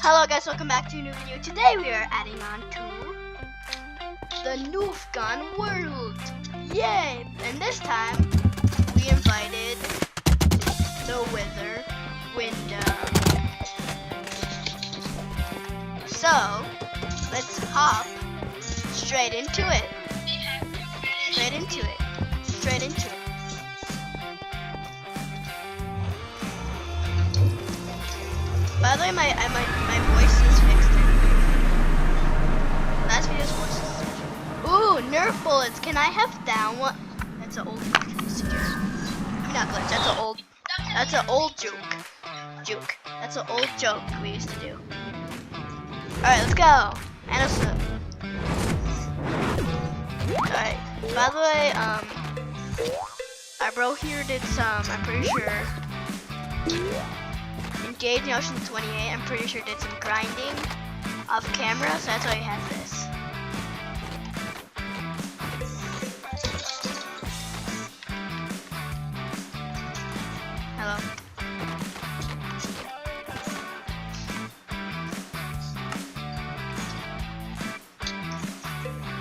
Hello guys, welcome back to a new video. Today we are adding on to the nerf gun world. Yay! And this time we invited the wither window. So let's hop straight into it. Straight into it. Straight into it. By the way, my voice is fixed. Last video's voice is. Ooh, nerf bullets. Can I have that one? That's an old glitch we used to do. I'm not glitch. That's an old joke. That's an old joke we used to do. All right, let's go. And also, all right. By the way, our bro here did some. I'm pretty sure. Engage Ocean 28, I'm pretty sure did some grinding off camera, so that's why he has this. Hello.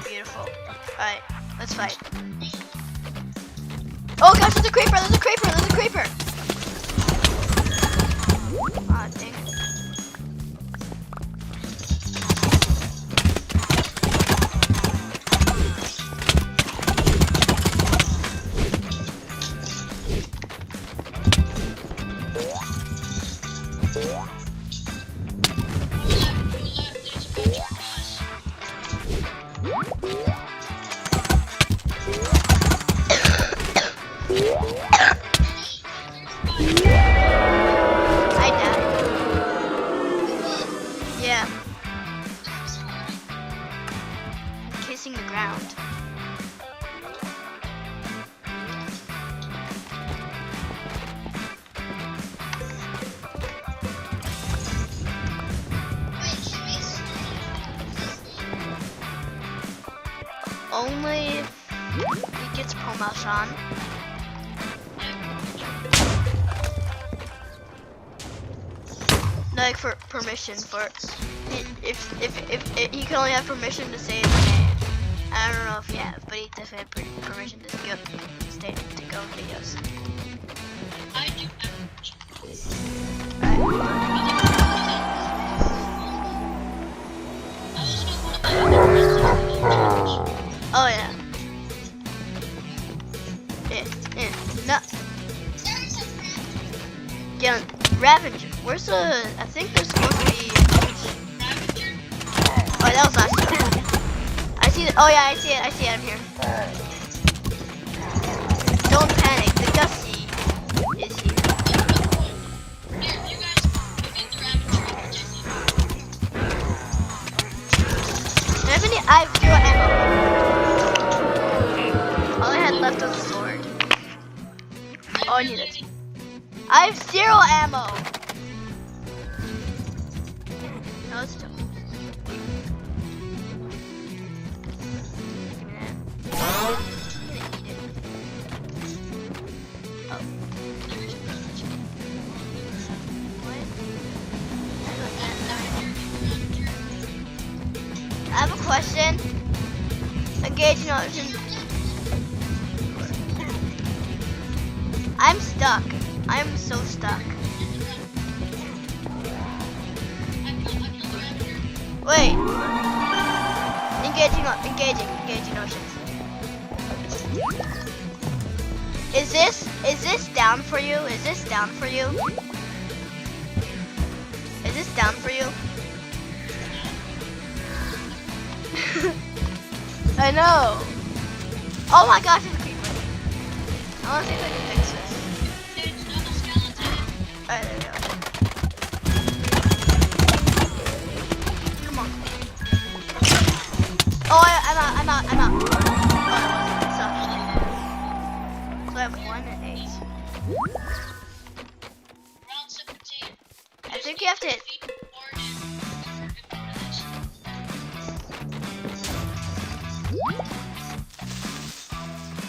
Beautiful. Alright, let's fight. Oh gosh, there's a creeper, there's a creeper, there's a creeper! Aw, dang it. Kissing the ground. Only if he gets promotion. Like for permission for if he can only have permission to say his name. I don't know if he has, but he definitely had permission to go videos. I do have Oh yeah. No. Yeah, Ravager. Where's the? I think there's supposed to be. Oh, that was last time. I see it. Oh yeah, I see it. I'm here. Don't panic. The Gussie is here. Here, you guys get the Ravager. I have 0 ammo. All I had left was a sword. Oh, I need it. I have 0 ammo. No, it's still. I have a question. Engaging option. I'm stuck. I'm so stuck. Wait. Engaging oceans. Is this down for you? Is this down for you? Is this down for you? I know. Oh my gosh, it's a creeper. I want to see if I can fix this. Alright, there we go. Come on. Oh, I'm out. Oh, I wasn't. So I have 1 and 8. Round 17. I think you have to hit.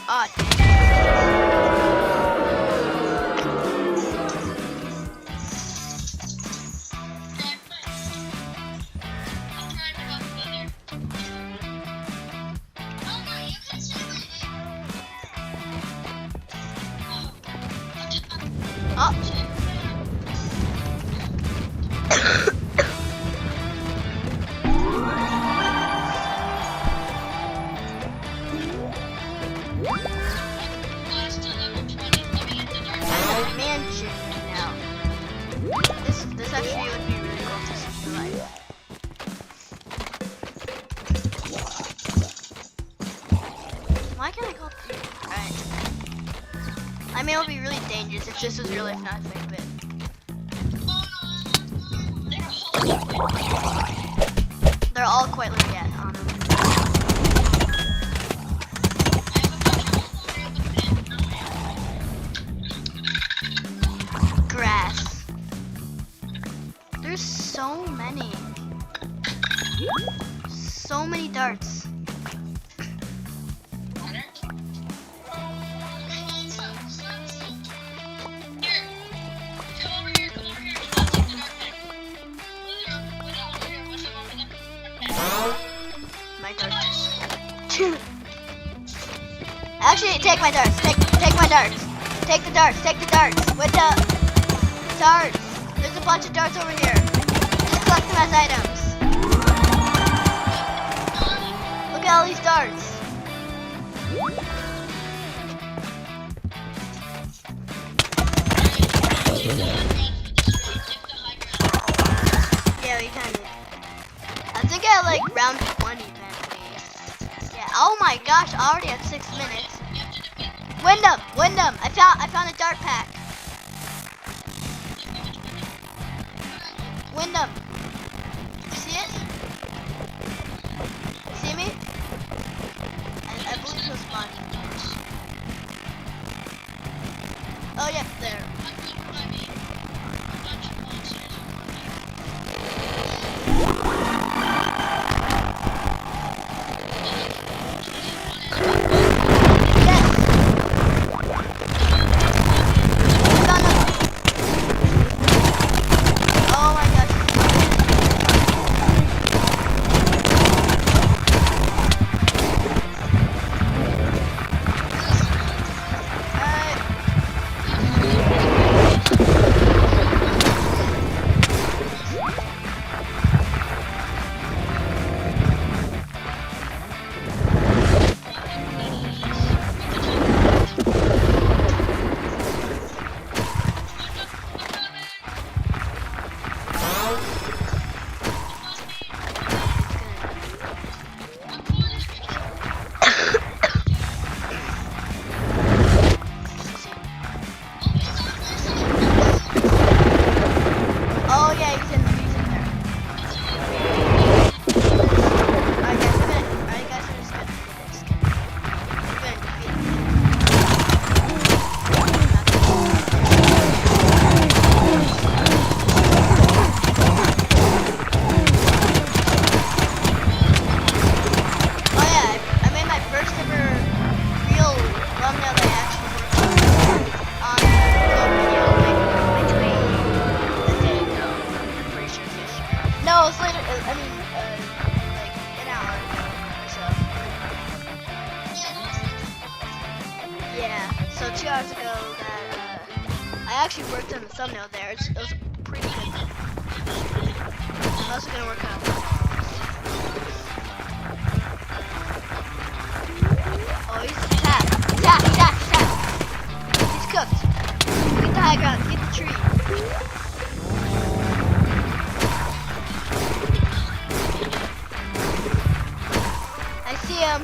Oh, Oh. Last to level 20. Let me get the dark. I'm in a mansion now. This actually would be really cool to see in life. Why can't I go through? Alright. I mean, it would be really dangerous if this was real life, not fake, but they're all quite like that, honestly. Grass. There's so many. So many darts. My darts. Actually, take my darts. Take my darts. Take the darts. Take the darts. With the darts. There's a bunch of darts over here. Just collect them as items. Look at all these darts. Yeah, we kind of. I think at like round 20 then. Yeah. Oh my gosh! Already at 6 minutes. Wyndham. I found a dart pack. Wyndham. You see it? You see me? I believe he'll spawn. Oh yeah, there. So 2 hours ago that I actually worked on the thumbnail there. It was pretty good. I'm also gonna work on oh, he's tap. He's cooked. Get the high ground, get the tree. I see him.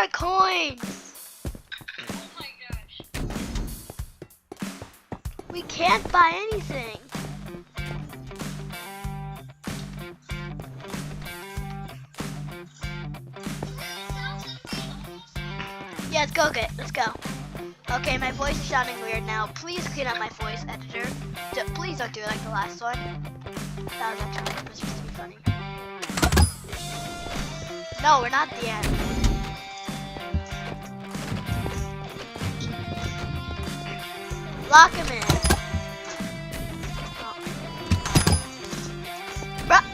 our coins? Oh my gosh. We can't buy anything. Yeah, let's go. Okay, my voice is sounding weird now. Please clean up my voice, editor. Please don't do it like the last one. That was actually on purpose just to be funny. No, we're not at the end. Lock him in. Oh. Bruh.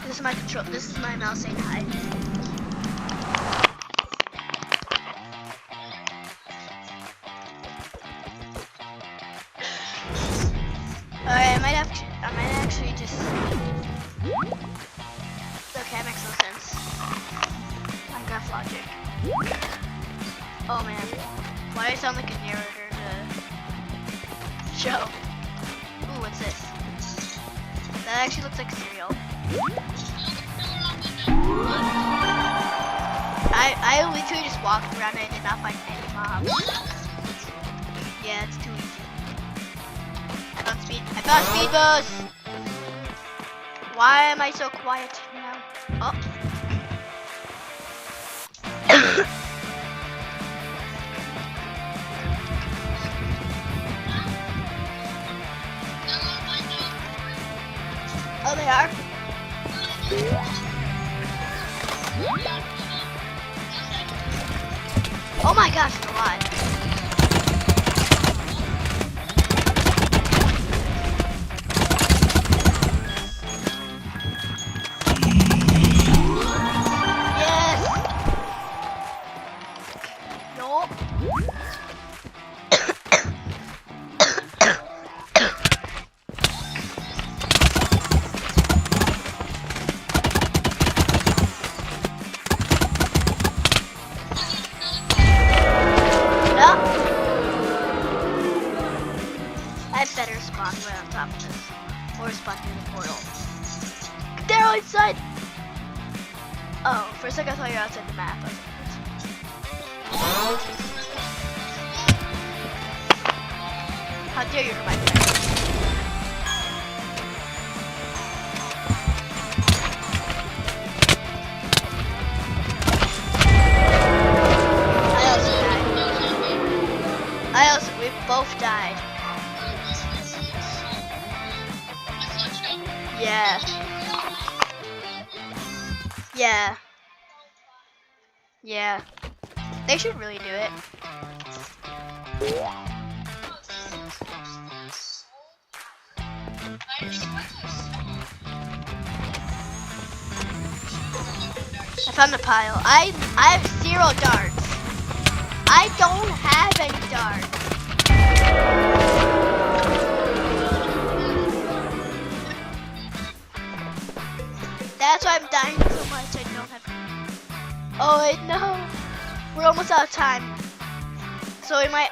This is my control. This is my mouse saying hi. Alright, I might actually just. Okay, that makes no sense. Minecraft logic. Oh man, why do I sound like a narrator to show? Ooh, what's this? That actually looks like cereal. I literally just walked around and I did not find any mobs. Yeah, it's too easy. I found speed boost! Why am I so quiet now? Oh. Oh, they are? Oh my gosh, it's a lot. Yes! No. Better spawn right on top of this. Or spawn through the portal. They're outside! Oh, for a second I thought you were outside the map. How dare you hurt my friend? We both died. Yeah. Yeah. Yeah. They should really do it. I found a pile. I have 0 darts. I don't have any darts. That's why I'm dying so much. I don't have. Oh wait, no. We're almost out of time. So we might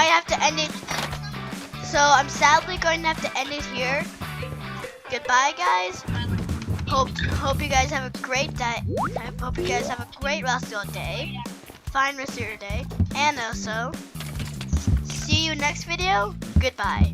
have to end it. So I'm sadly going to have to end it here. Goodbye, guys. Hope you guys have a great day. I hope you guys have a great rest of your day. Fine rest of your day. And also, see you next video. Goodbye.